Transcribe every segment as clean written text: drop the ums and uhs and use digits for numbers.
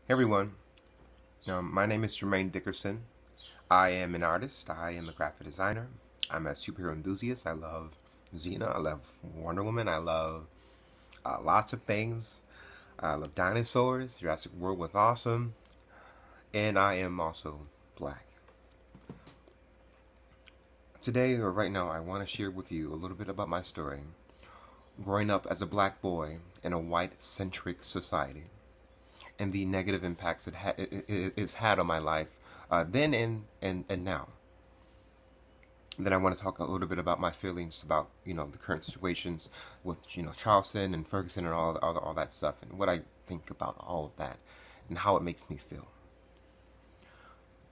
Hey everyone, my name is Jermaine Dickerson. I am an artist. I am a graphic designer. I'm a superhero enthusiast. I love Xena. I love Wonder Woman. I love lots of things. I love dinosaurs. Jurassic World was awesome. And I am also black. Today, or right now, I want to share with you a little bit about my story. Growing up as a black boy in a white-centric society, and the negative impacts it's had on my life then and now. Then I want to talk a little bit about my feelings about the current situations with Charleston and Ferguson and all that stuff, and what I think about all of that and how it makes me feel.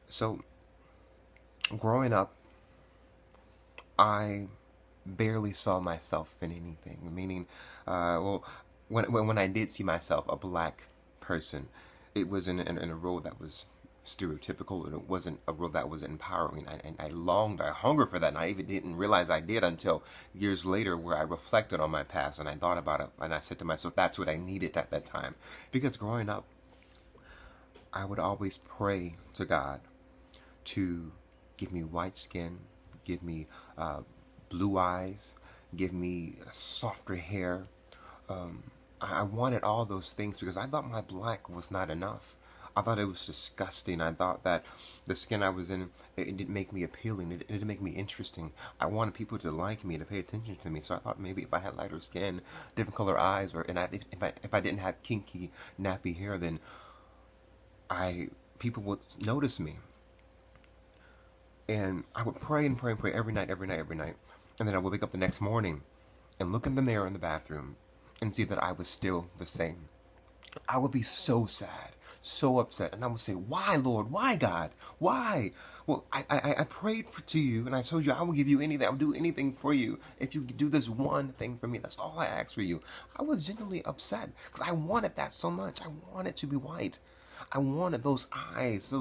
So growing up, I barely saw myself in anything. Meaning, well, when I did see myself, a black person, it was in a role that was stereotypical, and it wasn't a role that was empowering. And I longed, I hungered for that, and I even didn't realize I did until years later, where I reflected on my past and I thought about it, and I said to myself, that's what I needed at that time. Because growing up, I would always pray to God to give me white skin, give me blue eyes, give me softer hair. I wanted all those things because I thought my black was not enough. I thought it was disgusting. I thought that the skin I was in, it didn't make me appealing. It didn't make me interesting. I wanted people to like me, to pay attention to me. So I thought maybe if I had lighter skin, different color eyes, if I didn't have kinky, nappy hair, then people would notice me. And I would pray and pray and pray every night, every night, every night. And then I would wake up the next morning and look in the mirror in the bathroom and see that I was still the same. I would be so sad, so upset, and I would say, why, Lord? Why, God? Why? Well, I prayed to you, and I told you I will give you anything. I will do anything for you if you do this one thing for me. That's all I asked for you. I was genuinely upset because I wanted that so much. I wanted to be white. I wanted those eyes.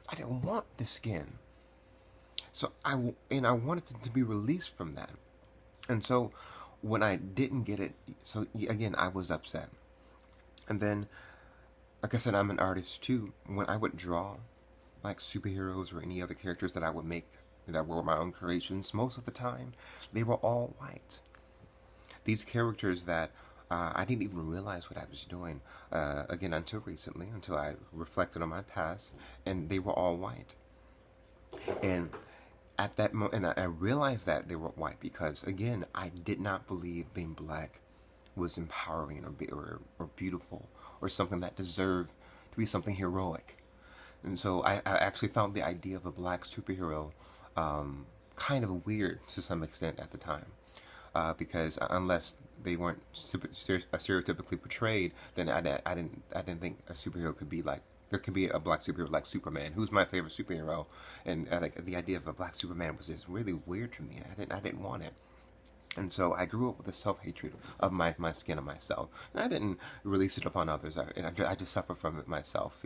I didn't want the skin. So I wanted to be released from that. And so when I didn't get it, so again, I was upset. And then, like I said, I'm an artist too. When I would draw like superheroes or any other characters that I would make that were my own creations, most of the time they were all white. These characters that I didn't even realize what I was doing, again, until recently, until I reflected on my past, and they were all white. And at that moment, and I realized that they were white because, again, I did not believe being black was empowering or beautiful or something that deserved to be something heroic. And so I actually found the idea of a black superhero kind of weird to some extent at the time. Because unless they weren't stereotypically portrayed, then I didn't think a superhero could be like, there could be a black superhero like Superman, who's my favorite superhero, and like the idea of a black Superman was just really weird to me. I didn't want it. And so I grew up with a self-hatred of my skin and myself. And I didn't release it upon others. I just suffered from it myself,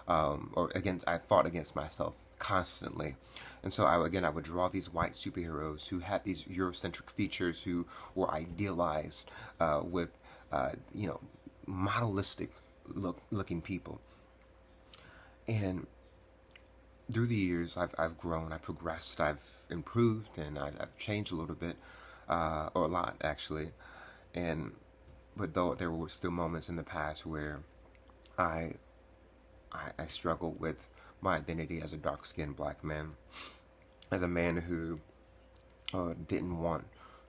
I fought against myself constantly. And so I would draw these white superheroes who had these Eurocentric features, who were idealized with, modelistic looking people. And through the years, I've grown, I've progressed, I've improved, and I've changed a little bit. Or a lot actually, but though there were still moments in the past where I struggled with my identity as a dark-skinned black man, as a man who didn't want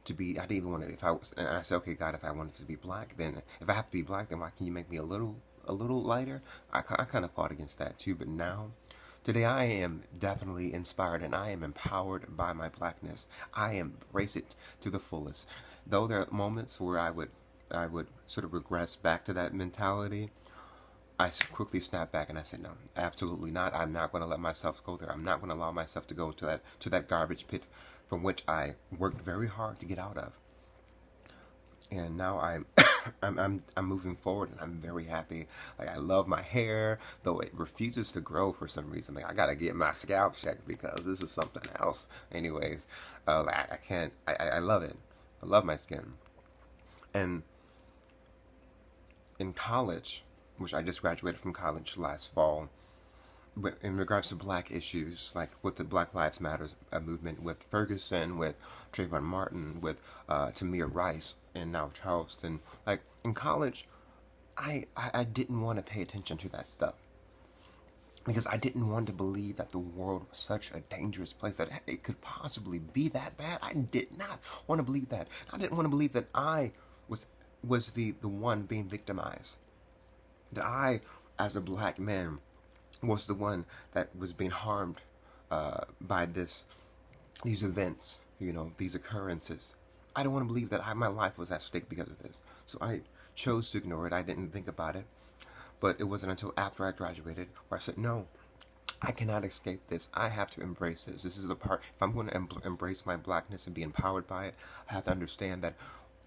to be. I didn't even want to. If I was, and I said, okay, God, if I wanted to be black, then if I have to be black, then why can you make me a little lighter? I kind of fought against that too, but now. Today I am definitely inspired and I am empowered by my blackness. I embrace it to the fullest. Though there are moments where I would sort of regress back to that mentality, I quickly snapped back and I said, no, absolutely not. I'm not going to let myself go there. I'm not going to allow myself to go to that garbage pit from which I worked very hard to get out of. And now I'm moving forward, and I'm very happy. Like, I love my hair, though it refuses to grow for some reason. Like, I gotta get my scalp checked because this is something else. Anyways, I can't. I love it. I love my skin. And in college, which I just graduated from college last fall, but in regards to black issues, like with the Black Lives Matter movement, with Ferguson, with Trayvon Martin, with Tamir Rice, and now Charleston, like in college, I didn't want to pay attention to that stuff because I didn't want to believe that the world was such a dangerous place, that it could possibly be that bad. I did not want to believe that. I didn't want to believe that I was the one being victimized. That I, as a black man, was the one that was being harmed by these events, these occurrences. I don't want to believe that my life was at stake because of this. So I chose to ignore it. I didn't think about it. But it wasn't until after I graduated where I said, no, I cannot escape this. I have to embrace this. This is the part. If I'm going to embrace my blackness and be empowered by it, I have to understand that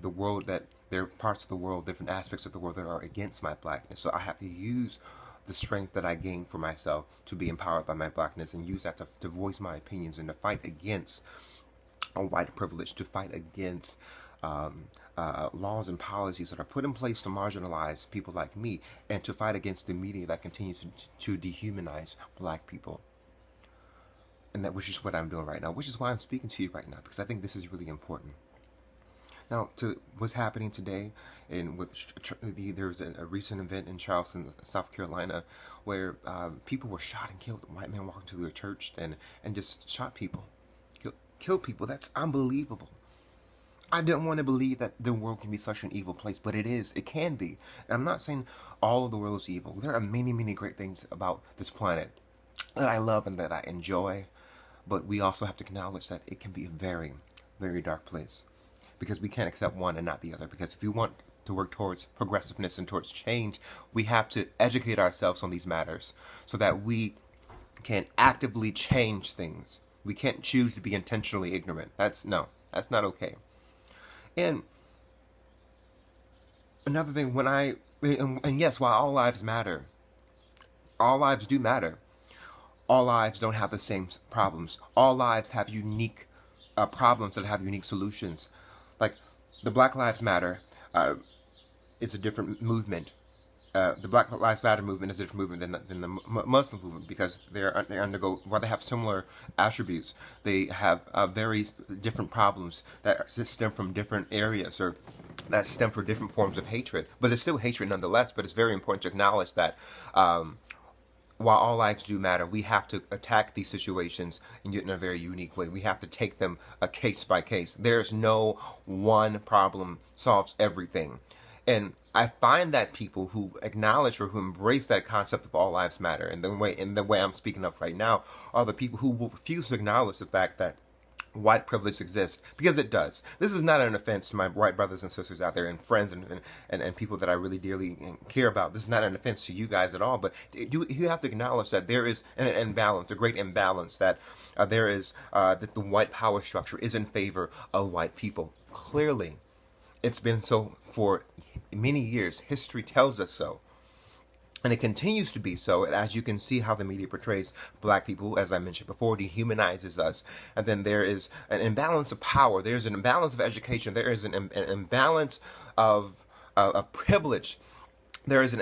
the world, that there are parts of the world, different aspects of the world that are against my blackness. So I have to use the strength that I gained for myself to be empowered by my blackness, and use that to voice my opinions and to fight against white privilege, to fight against laws and policies that are put in place to marginalize people like me, and to fight against the media that continues to dehumanize black people. And which is what I'm doing right now, which is why I'm speaking to you right now, because I think this is really important. Now, to what's happening today, and there was a recent event in Charleston, South Carolina, where people were shot and killed. White men walking to their church and just shot people, killed people. That's unbelievable. I didn't want to believe that the world can be such an evil place, but it is. It can be. And I'm not saying all of the world is evil. There are many, many great things about this planet that I love and that I enjoy, but we also have to acknowledge that it can be a very, very dark place, because we can't accept one and not the other. Because if we want to work towards progressiveness and towards change, we have to educate ourselves on these matters so that we can actively change things. We can't choose to be intentionally ignorant. That's not okay. And another thing, and yes, while all lives matter, all lives do matter. All lives don't have the same problems. All lives have unique problems that have unique solutions. Like the Black Lives Matter is a different movement. The Black Lives Matter movement is a different movement than the Muslim movement, because they undergo, while they have similar attributes, they have very different problems that stem from different areas, or that stem from different forms of hatred. But it's still hatred nonetheless. But it's very important to acknowledge that while all lives do matter, we have to attack these situations in a very unique way. We have to take them case by case. There's no one problem solves everything. And I find that people who acknowledge or who embrace that concept of all lives matter, and the way I'm speaking of right now, are the people who will refuse to acknowledge the fact that white privilege exists, because it does. This is not an offense to my white brothers and sisters out there, and friends and people that I really dearly care about. This is not an offense to you guys at all, but you have to acknowledge that there is an imbalance, a great imbalance, that that the white power structure is in favor of white people. Clearly, it's been so for many years. History tells us so. And it continues to be so, as you can see how the media portrays black people, as I mentioned before, dehumanizes us. And then there is an imbalance of power. There's an imbalance of education. There is an imbalance of privilege. There is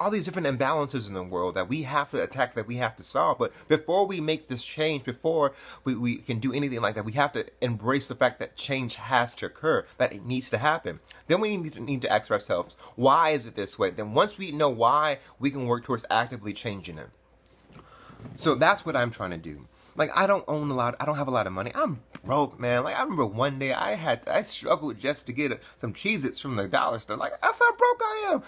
all these different imbalances in the world that we have to attack, that we have to solve. But before we make this change, before we can do anything like that, we have to embrace the fact that change has to occur, that it needs to happen. Then we need to ask ourselves, why is it this way? Then once we know why, we can work towards actively changing it. So that's what I'm trying to do. Like, I don't have a lot of money. I'm broke, man. Like, I remember one day I struggled just to get some Cheez-Its from the dollar store. Like, that's how broke I am.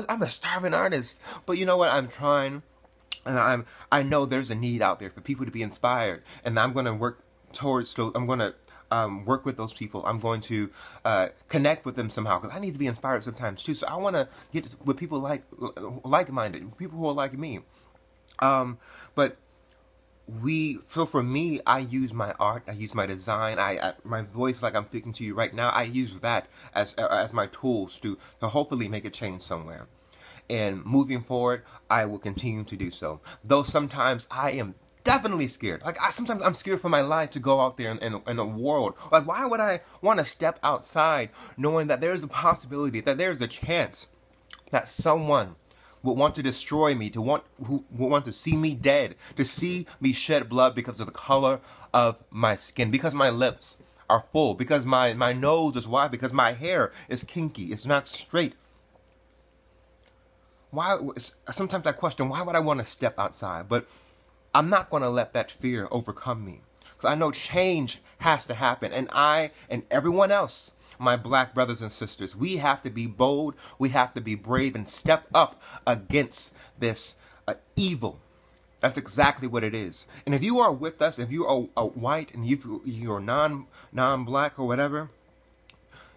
I'm a starving artist. But you know what? I'm trying. And I know there's a need out there for people to be inspired. And I'm going to work work with those people. I'm going to connect with them somehow, because I need to be inspired sometimes too. So I want to get with people like-minded, people who are like me. So for me, I use my art, I use my design, my voice, like I'm speaking to you right now, I use that as my tools to hopefully make a change somewhere. And moving forward, I will continue to do so. Though sometimes I am definitely scared. Like, sometimes I'm scared for my life to go out there in the world. Like, why would I want to step outside knowing that there's a possibility, that there's a chance that someone would want to destroy me, who would want to see me dead, to see me shed blood because of the color of my skin, because my lips are full, because my nose is wide, because my hair is kinky, it's not straight. Why? Sometimes I question, why would I want to step outside? But I'm not going to let that fear overcome me, because I know change has to happen, and I and everyone else, my black brothers and sisters, we have to be bold, we have to be brave, and step up against this evil. That's exactly what it is. And if you are with us, if you are white and you're non-black or whatever,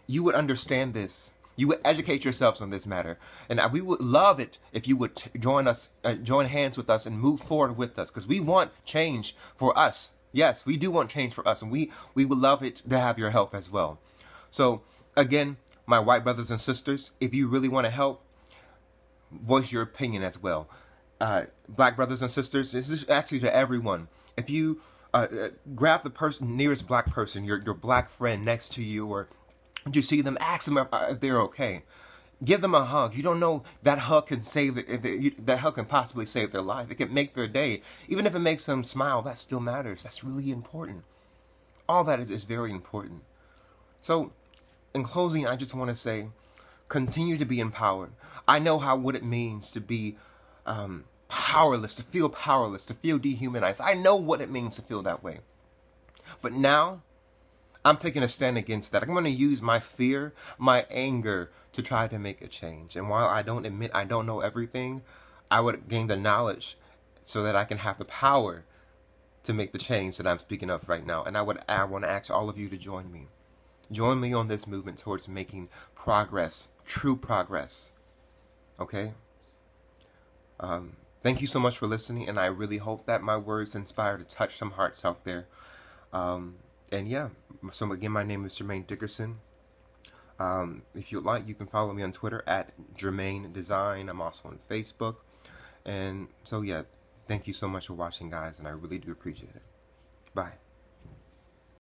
you would understand this. You would educate yourselves on this matter, and we would love it if you would join us, join hands with us, and move forward with us, because we want change for us. Yes, we do want change for us, and we would love it to have your help as well. So again, my white brothers and sisters, if you really want to help, voice your opinion as well. Black brothers and sisters, this is actually to everyone. If you grab the nearest black person, your black friend next to you, or you see them, ask them if they're okay. Give them a hug. You don't know, that hug can that hug can possibly save their life. It can make their day. Even if it makes them smile, that still matters. That's really important. All that is very important. So, in closing, I just want to say, continue to be empowered. I know what it means to be powerless, to feel dehumanized. I know what it means to feel that way. But now, I'm taking a stand against that. I'm going to use my fear, my anger, to try to make a change. And while I don't admit I don't know everything, I would gain the knowledge so that I can have the power to make the change that I'm speaking of right now. And I want to ask all of you to join me. Join me on this movement towards making progress, true progress. Okay? Thank you so much for listening, and I really hope that my words inspire to touch some hearts out there. And yeah, so again, my name is Jermaine Dickerson. If you'd like, you can follow me on Twitter at Jermaine Design. I'm also on Facebook. And so yeah, thank you so much for watching, guys, and I really do appreciate it. Bye.